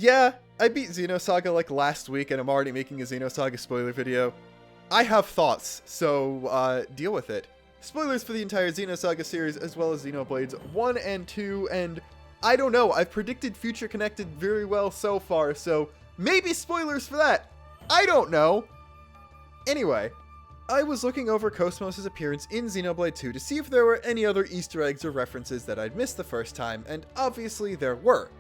Yeah, I beat Xenosaga like last week and I'm already making a Xenosaga spoiler video. I have thoughts, so deal with it. Spoilers for the entire Xenosaga series as well as Xenoblades 1 and 2, and I don't know, I've predicted Future Connected very well so far, so maybe spoilers for that. I don't know. Anyway, I was looking over KOS-MOS' appearance in Xenoblade 2 to see if there were any other Easter eggs or references that I'd missed the first time, and obviously there were.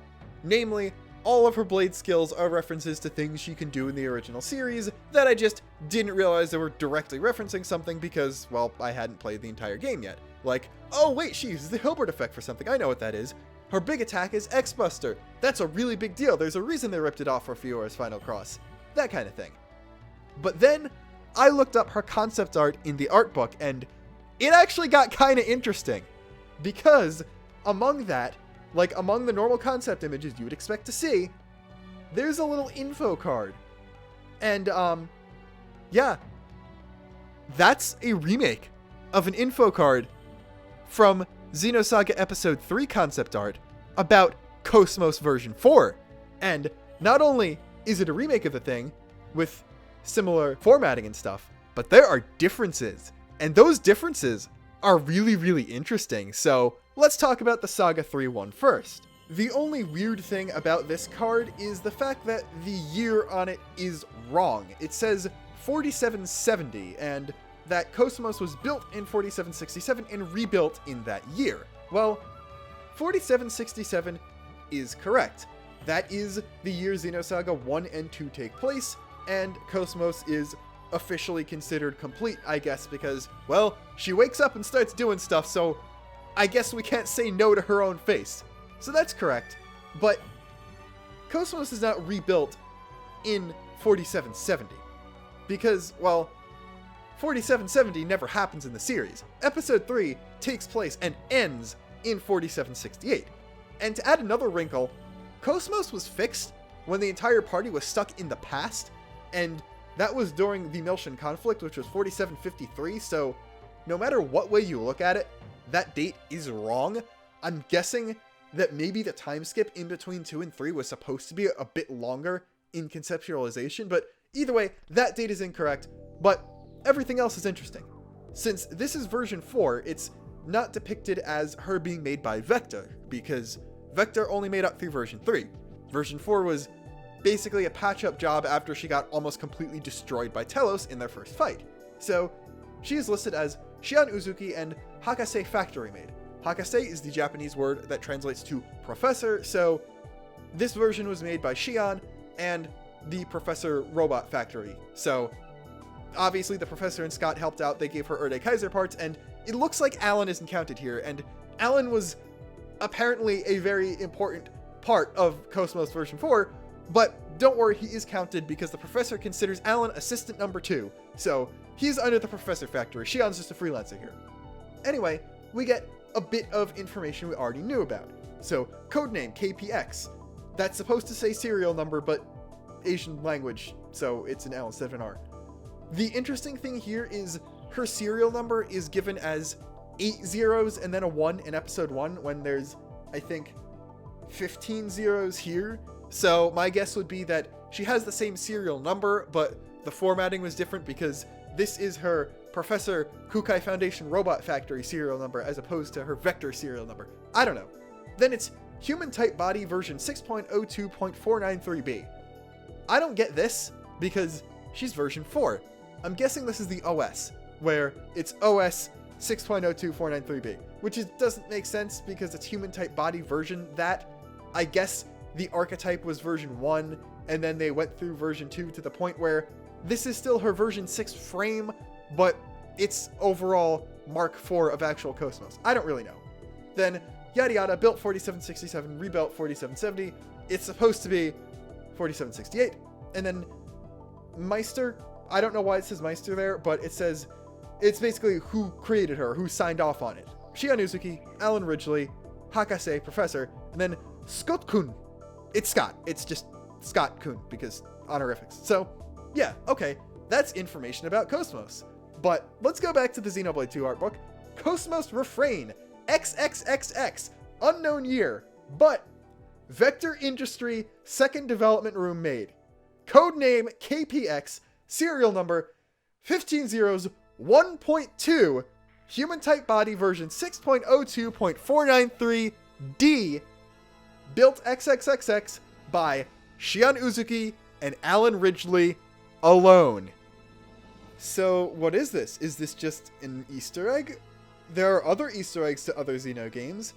Namely, all of her blade skills are references to things she can do in the original series that I just didn't realize they were directly referencing something because, well, I hadn't played the entire game yet. Like, oh wait, she uses the Hilbert effect for something, I know what that is. Her big attack is X-Buster. That's a really big deal, there's a reason they ripped it off for Fiora's Final Cross. That kind of thing. But then, I looked up her concept art in the art book, and it actually got kinda interesting. Because, among that, like among the normal concept images you would expect to see, there's a little info card. And, yeah. That's a remake of an info card from Xenosaga Episode 3 concept art about KOS-MOS version 4. And not only is it a remake of the thing, with similar formatting and stuff, but there are differences. And those differences are really, really interesting. So let's talk about the Saga 3 one first. The only weird thing about this card is the fact that the year on it is wrong. It says 4770, and that KOS-MOS was built in 4767 and rebuilt in that year. Well, 4767 is correct. That is the year Xenosaga 1 and 2 take place, and KOS-MOS is officially considered complete, I guess, because, well, she wakes up and starts doing stuff, so I guess we can't say no to her own face. So that's correct, but KOS-MOS is not rebuilt in 4770, because, well, 4770 never happens in the series. Episode 3 takes place and ends in 4768. And to add another wrinkle, KOS-MOS was fixed when the entire party was stuck in the past, and that was during the Miltian conflict, which was 4753, so no matter what way you look at it, that date is wrong. I'm guessing that maybe the time skip in between 2 and 3 was supposed to be a bit longer in conceptualization, but either way, that date is incorrect, but everything else is interesting. Since this is version 4, it's not depicted as her being made by Vector, because Vector only made up through version 3. Version 4 was basically a patch-up job after she got almost completely destroyed by T-elos in their first fight. So, she is listed as Shion Uzuki and Hakase Factory Maid. Hakase is the Japanese word that translates to professor, so this version was made by Shion and the Professor Robot Factory. So, obviously the Professor and Scott helped out, they gave her Erde Kaiser parts, and it looks like Alan isn't counted here, and Alan was apparently a very important part of KOS-MOS version 4, but don't worry, he is counted because the Professor considers Alan assistant number 2, so he's under the Professor Factory. Shion's just a freelancer here. Anyway, we get a bit of information we already knew about. So, codename KPX. That's supposed to say serial number, but Asian language, so it's an L instead of an R. The interesting thing here is her serial number is given as 8 zeros and then a 1 in episode 1 when there's, I think, 15 zeros here. So my guess would be that she has the same serial number, but the formatting was different because this is her Professor Kukai Foundation Robot Factory serial number as opposed to her Vector serial number. I don't know. Then it's Human Type Body version 6.02.493b. I don't get this because she's version 4. I'm guessing this is the OS, where it's OS 6.02493b, which doesn't make sense because it's Human Type Body version that. I guess the archetype was version 1, and then they went through version 2 to the point where this is still her version 6 frame, but it's overall Mark IV of actual KOS-MOS. I don't really know. Then, yada yada, built 4767, rebuilt 4770. It's supposed to be 4768. And then Meister, I don't know why it says Meister there, but it says, it's basically who created her, who signed off on it. Shion Uzuki, Alan Ridgely, Hakase, Professor, and then Scott-kun. It's Scott. It's just Scott-kun because honorifics. So, yeah, okay. That's information about KOS-MOS. But let's go back to the Xenoblade 2 art book. KOS-MOS refrain XXXX, unknown year. But Vector Industry Second Development Room made. Codename KPX, serial number 1501.2, human type body version 6.02.493D, built XXXX by Shion Uzuki and Alan Ridgely alone. So what is this? Is this just an Easter egg? There are other Easter eggs to other Xeno games.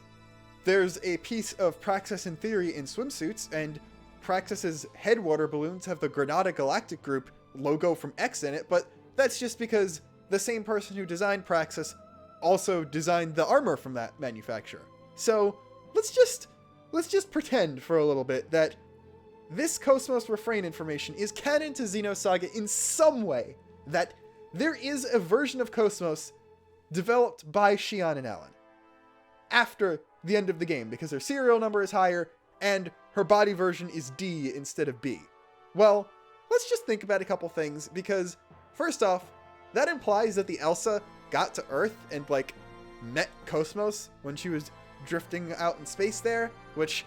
There's a piece of Praxis in theory in swimsuits, and Praxis's head water balloons have the Granada Galactic Group logo from X in it, but that's just because the same person who designed Praxis also designed the armor from that manufacturer. So let's just pretend for a little bit that this KOS-MOS refrain information is canon to Xenosaga in some way, that there is a version of KOS-MOS developed by Shion and Alan after the end of the game, because her serial number is higher and her body version is D instead of B. Well, let's just think about a couple things, because first off, that implies that the Elsa got to Earth and, like, met KOS-MOS when she was drifting out in space there, which,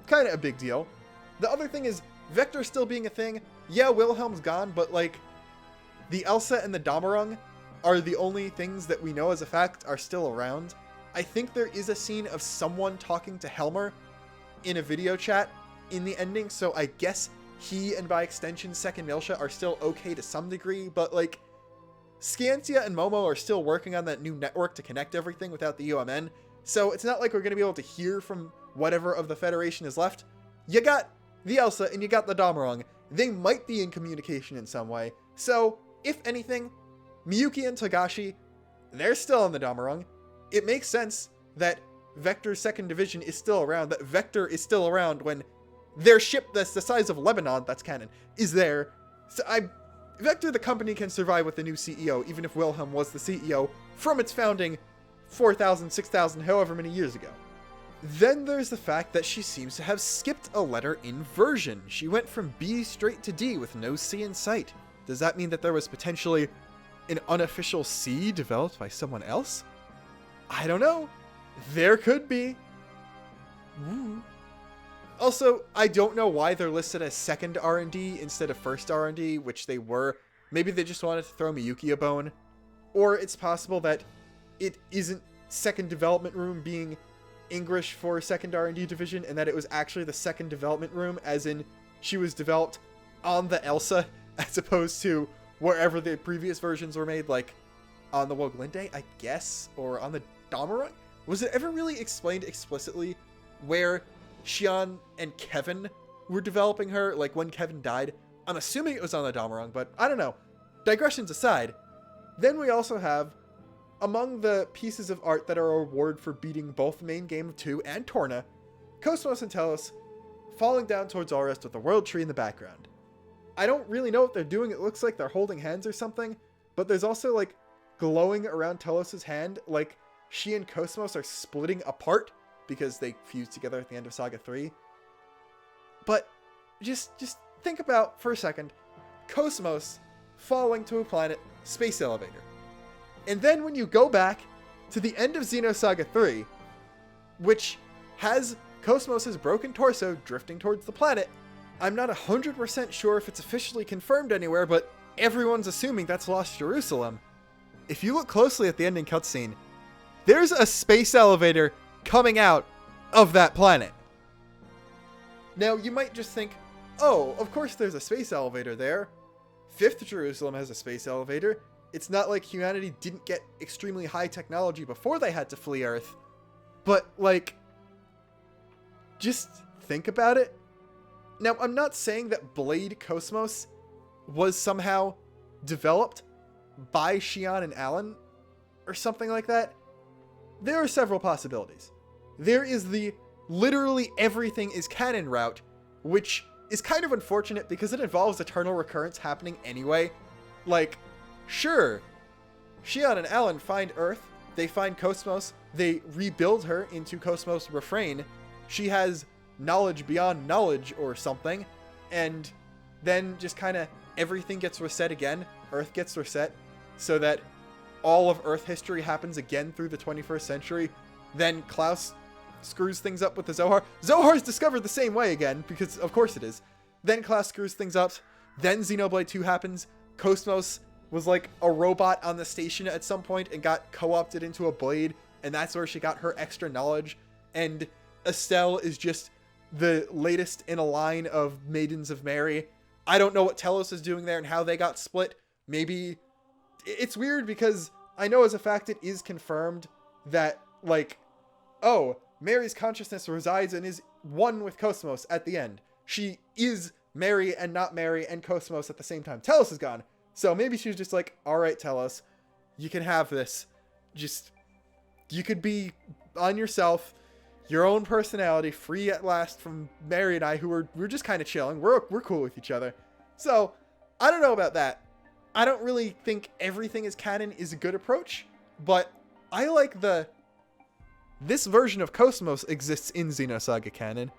kind of a big deal. The other thing is, Vector still being a thing. Yeah, Wilhelm's gone, but, like, the Elsa and the Damarung are the only things that we know as a fact are still around. I think there is a scene of someone talking to Helmer in a video chat in the ending, so I guess he, and by extension Second Miltia, are still okay to some degree, but, like, Scientia and Momo are still working on that new network to connect everything without the UMN, so it's not like we're going to be able to hear from whatever of the Federation is left. You got the Elsa and you got the Damarung. They might be in communication in some way, so, if anything, Miyuki and Togashi, they're still in the Damarung. It makes sense that Vector's second division is still around, that Vector is still around when their ship that's the size of Lebanon, that's canon, is there. So Vector the company can survive with the new CEO, even if Wilhelm was the CEO from its founding 4,000, 6,000, however many years ago. Then there's the fact that she seems to have skipped a letter in version. She went from B straight to D with no C in sight. Does that mean that there was potentially an unofficial C developed by someone else? I don't know. There could be. Ooh. Also, I don't know why they're listed as second R&D instead of first R&D, which they were. Maybe they just wanted to throw Miyuki a bone. Or it's possible that it isn't second development room being English for second R&D division, and that it was actually the second development room, as in she was developed on the Elsa, as opposed to wherever the previous versions were made, like on the Woglinde, I guess, or on the Damarung? Was it ever really explained explicitly where Shion and Kevin were developing her, like when Kevin died? I'm assuming it was on the Damarung, but I don't know. Digressions aside, then we also have, among the pieces of art that are a reward for beating both the main game of 2 and Torna, KOS-MOS and T-elos falling down towards Aurist with the World Tree in the background. I don't really know what they're doing. It looks like they're holding hands or something, but there's also, like, glowing around T-elos' hand, like she and KOS-MOS are splitting apart because they fused together at the end of Saga 3. But just think about, for a second, KOS-MOS falling to a planet space elevator. And then when you go back to the end of Xenosaga 3, which has KOS-MOS' broken torso drifting towards the planet, I'm not 100% sure if it's officially confirmed anywhere, but everyone's assuming that's Lost Jerusalem. If you look closely at the ending cutscene, there's a space elevator coming out of that planet. Now, you might just think, oh, of course there's a space elevator there. Fifth Jerusalem has a space elevator. It's not like humanity didn't get extremely high technology before they had to flee Earth. But, like, just think about it. Now, I'm not saying that Blade KOS-MOS was somehow developed by Shion and Alan or something like that. There are several possibilities. There is the literally everything is canon route, which is kind of unfortunate because it involves eternal recurrence happening anyway. Like, sure, Shion and Alan find Earth, they find KOS-MOS, they rebuild her into KOS-MOS Refrain. She has knowledge beyond knowledge or something, and then just kind of everything gets reset again. Earth gets reset so that all of Earth history happens again through the 21st century. Then Klaus screws things up with the Zohar. Zohar's discovered the same way again, because of course it is. Then Class screws things up. Then Xenoblade 2 happens. KOS-MOS was like a robot on the station at some point and got co-opted into a blade, and that's where she got her extra knowledge. And Estelle is just the latest in a line of Maidens of Mary. I don't know what T-elos is doing there and how they got split. Maybe it's weird because I know as a fact it is confirmed that, like, oh, Mary's consciousness resides and is one with KOS-MOS at the end. She is Mary and not Mary and KOS-MOS at the same time. T-elos is gone. So maybe she was just like, all right, T-elos, you can have this. Just, you could be on yourself, your own personality, free at last from Mary and I, who we're just kind of chilling. We're cool with each other. So I don't know about that. I don't really think everything is canon is a good approach, but I like this version of KOS-MOS exists in Xenosaga canon.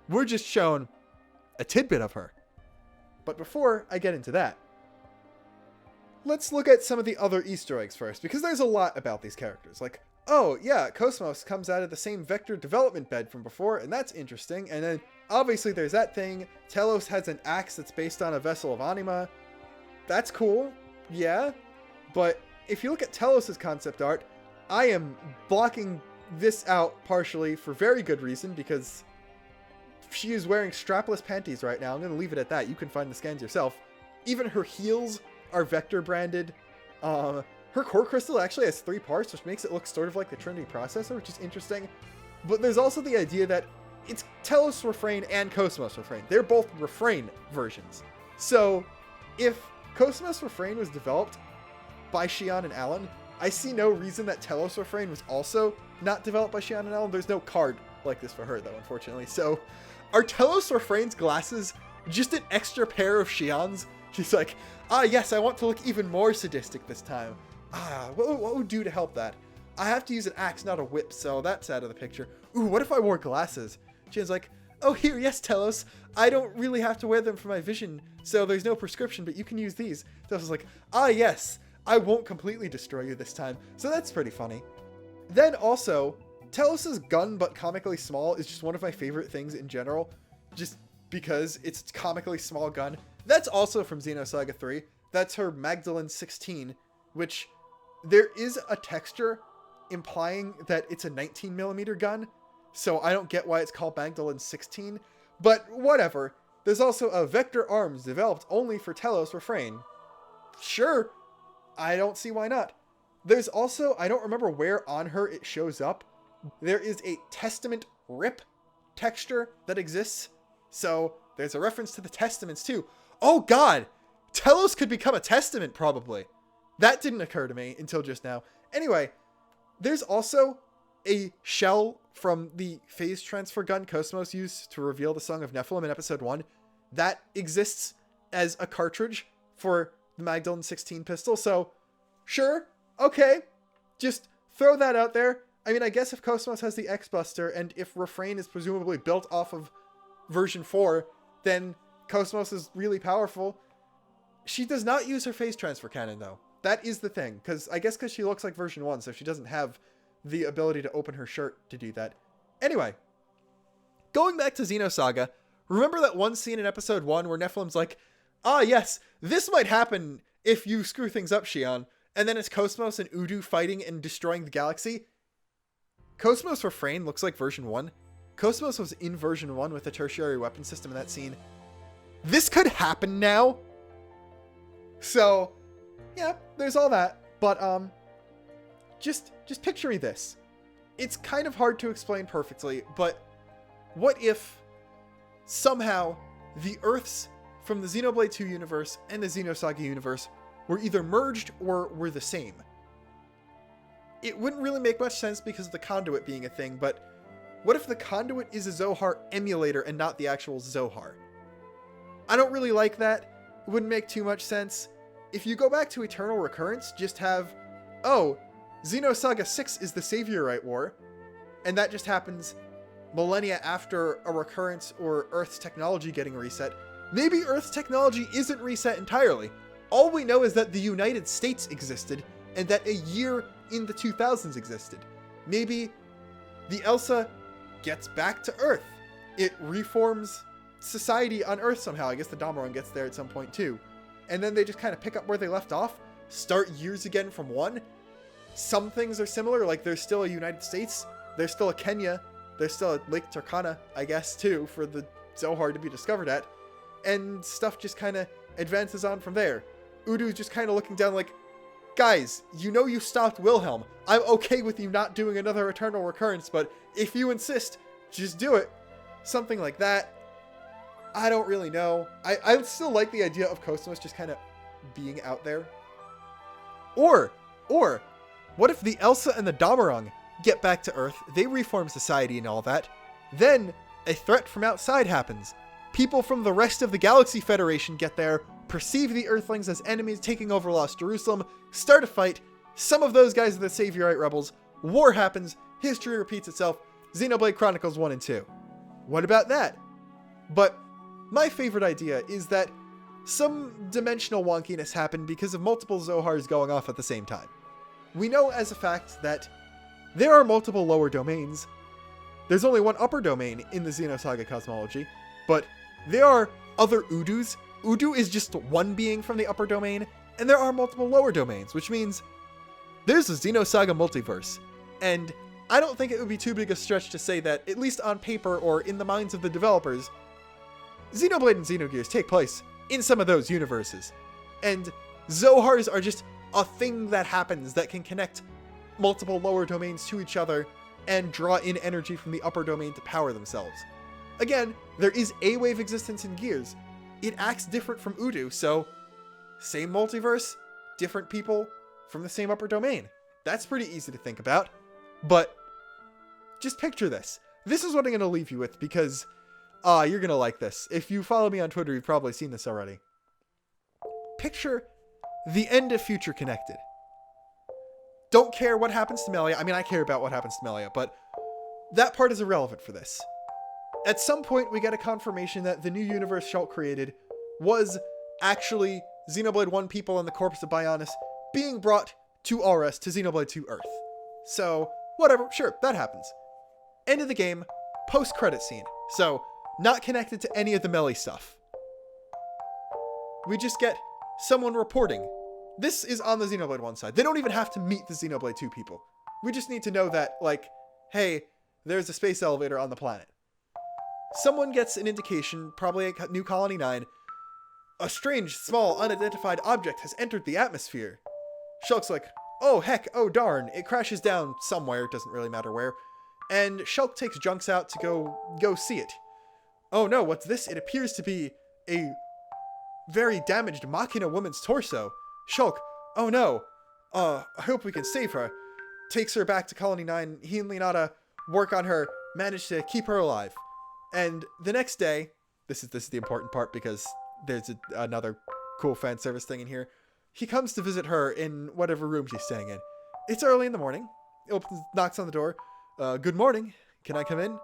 We're just shown a tidbit of her. But before I get into that, let's look at some of the other Easter eggs first, because there's a lot about these characters. Like, oh yeah, KOS-MOS comes out of the same vector development bed from before, and that's interesting. And then obviously there's that thing. T-elos has an axe that's based on a vessel of anima. That's cool, yeah. But if you look at T-elos' concept art, I am blocking this out partially for very good reason, because she is wearing strapless panties right now. I'm going to leave it at that. You can find the scans yourself. Even her heels are vector branded. Her core crystal actually has 3 parts, which makes it look sort of like the Trinity processor, which is interesting. But there's also the idea that it's T-elos Refrain and KOS-MOS Refrain. They're both Refrain versions. So if KOS-MOS Refrain was developed by Xion and Alan, I see no reason that T-elos Refrain was also not developed by Xion and Alan. There's no card like this for her, though, unfortunately. So are T-elos Refrain's glasses just an extra pair of Xion's? She's like, ah, yes, I want to look even more sadistic this time. Ah, what would do to help that? I have to use an axe, not a whip, so that's out of the picture. Ooh, what if I wore glasses? Xian's like, oh, here, yes, T-elos. I don't really have to wear them for my vision, so there's no prescription, but you can use these. T-elos is like, ah, yes, I won't completely destroy you this time. So that's pretty funny. Then also, T-elos' gun but comically small is just one of my favorite things in general, just because it's a comically small gun. That's also from Xenosaga 3. That's her Magdalene 16, which there is a texture implying that it's a 19mm gun, so I don't get why it's called Magdalene 16, but whatever. There's also a Vector Arms developed only for T-elos Refrain. Sure, I don't see why not. There's also, I don't remember where on her it shows up, there is a Testament Rip texture that exists, so there's a reference to the Testaments too. Oh god! T-elos could become a Testament, probably. That didn't occur to me until just now. Anyway, there's also a shell from the phase transfer gun KOS-MOS used to reveal the Song of Nephilim in episode 1. That exists as a cartridge for the Magdalene 16 pistol, so sure, okay, just throw that out there. I mean, I guess if KOS-MOS has the X-Buster, and if Refrain is presumably built off of version 4, then KOS-MOS is really powerful. She does not use her phase transfer cannon, though. That is the thing, because I guess because she looks like version 1, so she doesn't have the ability to open her shirt to do that. Anyway, going back to Xenosaga, remember that one scene in episode 1 where Nephilim's like, ah yes, this might happen if you screw things up, Xion, and then it's KOS-MOS and Udu fighting and destroying the galaxy? KOS-MOS Refrain looks like version 1. KOS-MOS was in version 1 with a tertiary weapon system in that scene. This could happen now. So, yeah, there's all that. But, just picture me this. It's kind of hard to explain perfectly, but what if somehow the Earths from the Xenoblade 2 universe and the Xenosaga universe were either merged or were the same? It wouldn't really make much sense because of the conduit being a thing, but what if the conduit is a Zohar emulator and not the actual Zohar? I don't really like that. It wouldn't make too much sense. If you go back to Eternal Recurrence, just have, oh, Xenosaga 6 is the Saviorite War, and that just happens millennia after a recurrence or Earth's technology getting reset. Maybe Earth's technology isn't reset entirely. All we know is that the United States existed, and that a year in the 2000s existed. Maybe the Elsa gets back to Earth. It reforms society on Earth somehow. I guess the Damarung gets there at some point too. And then they just kind of pick up where they left off, start years again from one. Some things are similar, like there's still a United States, there's still a Kenya, there's still a Lake Turkana, I guess, too, for the Zohar to be discovered at. And stuff just kind of advances on from there. Udu's just kind of looking down like, guys, you know you stopped Wilhelm. I'm okay with you not doing another Eternal Recurrence, but if you insist, just do it. Something like that. I don't really know. I still like the idea of KOS-MOS just kind of being out there. Or, what if the Elsa and the Damarung get back to Earth, they reform society and all that, then a threat from outside happens. People from the rest of the Galaxy Federation get there, perceive the Earthlings as enemies taking over Lost Jerusalem, start a fight, some of those guys are the Saviorite rebels, war happens, history repeats itself, Xenoblade Chronicles 1 and 2. What about that? But my favorite idea is that some dimensional wonkiness happened because of multiple Zohars going off at the same time. We know as a fact that there are multiple lower domains. There's only one upper domain in the Xenosaga cosmology, but there are other Udus. Udu is just one being from the upper domain, and there are multiple lower domains, which means there's a Xenosaga multiverse. And I don't think it would be too big a stretch to say that, at least on paper or in the minds of the developers, Xenoblade and Xenogears take place in some of those universes. And Zohars are just a thing that happens that can connect multiple lower domains to each other and draw in energy from the upper domain to power themselves. Again, there is A-wave existence in Gears. It acts different from Udu, so same multiverse, different people from the same upper domain. That's pretty easy to think about. But just picture this. This is what I'm going to leave you with because you're going to like this. If you follow me on Twitter, you've probably seen this already. Picture the end of Future Connected. Don't care what happens to Melia. I mean, I care about what happens to Melia, but that part is irrelevant for this. At some point, we get a confirmation that the new universe Shulk created was actually Xenoblade 1 people and the corpse of Bionis being brought to Aures, to Xenoblade 2 Earth. So, whatever, sure, that happens. End of the game, post-credit scene. So, not connected to any of the Melee stuff. We just get someone reporting. This is on the Xenoblade 1 side. They don't even have to meet the Xenoblade 2 people. We just need to know that, like, hey, there's a space elevator on the planet. Someone gets an indication, probably at New Colony 9, a strange, small, unidentified object has entered the atmosphere. Shulk's like, oh heck, oh darn, it crashes down somewhere, doesn't really matter where, and Shulk takes Junks out to go see it. Oh no, what's this? It appears to be a very damaged Machina woman's torso. Shulk, oh no, I hope we can save her. Takes her back to Colony 9, he and Leonata work on her, manage to keep her alive. And the next day, this is the important part because there's another cool fan service thing in here. He comes to visit her in whatever room she's staying in. It's early in the morning. Knocks on the door. Good morning. Can I come in?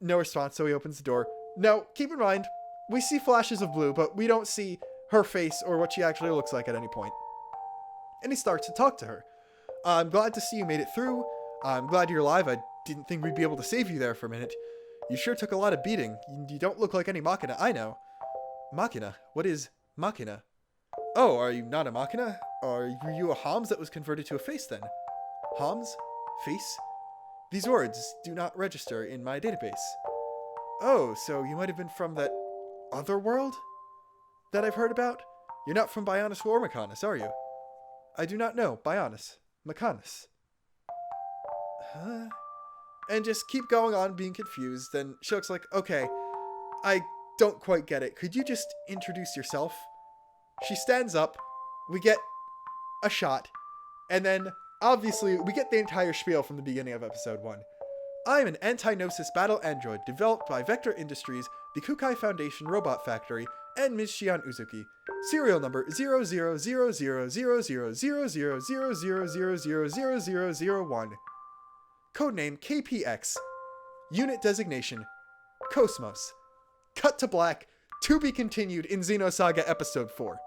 No response, so he opens the door. Now, keep in mind, we see flashes of blue, but we don't see her face or what she actually looks like at any point. And he starts to talk to her. I'm glad to see you made it through. I'm glad you're alive. I didn't think we'd be able to save you there for a minute. You sure took a lot of beating. You don't look like any Machina I know. Machina? What is Machina? Oh, are you not a Machina? Are you a Homs that was converted to a face then? Homs? Face? These words do not register in my database. Oh, so you might have been from that other world that I've heard about? You're not from Bionis or Mechanis, are you? I do not know. Bionis. Mechanis. Huh? And just keep going on being confused. Then Shulk's like, okay, I don't quite get it. Could you just introduce yourself? She stands up. We get a shot. And then, obviously, we get the entire spiel from the beginning of episode 1. I'm an anti-Gnosis battle android developed by Vector Industries, the Kukai Foundation Robot Factory, and Ms. Shion Uzuki. Serial number 0000000000000001. Codename KPX. Unit designation KOS-MOS. Cut to black. To be continued in Xenosaga Episode 4.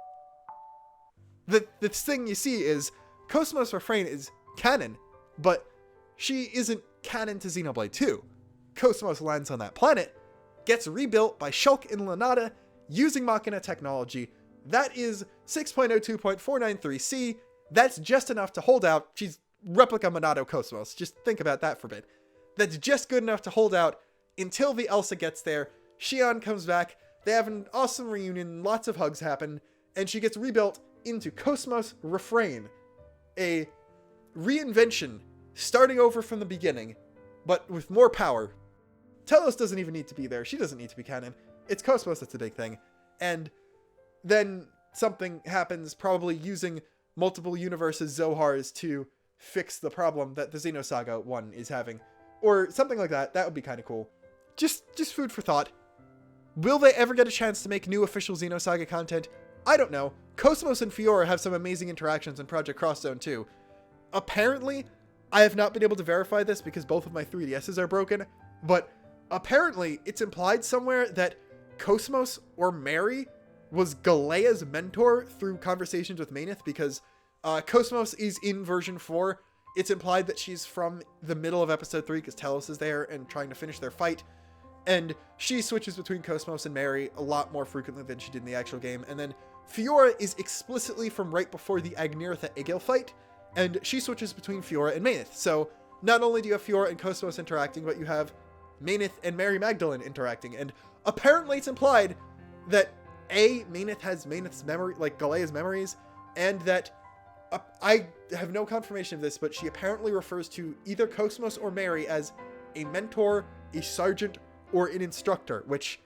The thing you see is KOS-MOS refrain is canon, but she isn't canon to Xenoblade 2. KOS-MOS lands on that planet, gets rebuilt by Shulk and Lanada using Machina technology. That is 6.02.493C. That's just enough to hold out. She's replica Monado KOS-MOS. Just think about that for a bit. That's just good enough to hold out until the Elsa gets there. Xion comes back. They have an awesome reunion. Lots of hugs happen. And she gets rebuilt into KOS-MOS Refrain. A reinvention, starting over from the beginning, but with more power. T-elos doesn't even need to be there. She doesn't need to be canon. It's KOS-MOS that's a big thing. And then something happens, probably using multiple universes Zohars to fix the problem that the Xenosaga one is having. Or something like that. That would be kind of cool. Just food for thought. Will they ever get a chance to make new official Xenosaga content? I don't know. KOS-MOS and Fiora have some amazing interactions in Project Cross Zone too. Apparently, I have not been able to verify this because both of my 3DSs are broken, but apparently it's implied somewhere that KOS-MOS or Mary was Galea's mentor through conversations with Maineth, because KOS-MOS is in version 4. It's implied that she's from the middle of episode 3 because T-elos is there and trying to finish their fight. And she switches between KOS-MOS and Mary a lot more frequently than she did in the actual game. And then Fiora is explicitly from right before the Agnirtha Egil fight, and she switches between Fiora and Maineth. So not only do you have Fiora and KOS-MOS interacting, but you have Maineth and Mary Magdalene interacting. And apparently it's implied that Maineth has Maineth's memory, like Galea's memories, and that I have no confirmation of this, but she apparently refers to either KOS-MOS or Mary as a mentor, a sergeant, or an instructor, which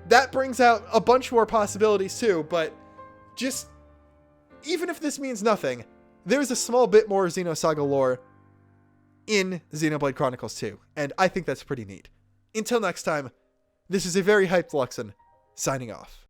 that brings out a bunch more possibilities too. But just, even if this means nothing, there's a small bit more Xenosaga lore in Xenoblade Chronicles 2, and I think that's pretty neat. Until next time, this is a very hyped Luxon, signing off.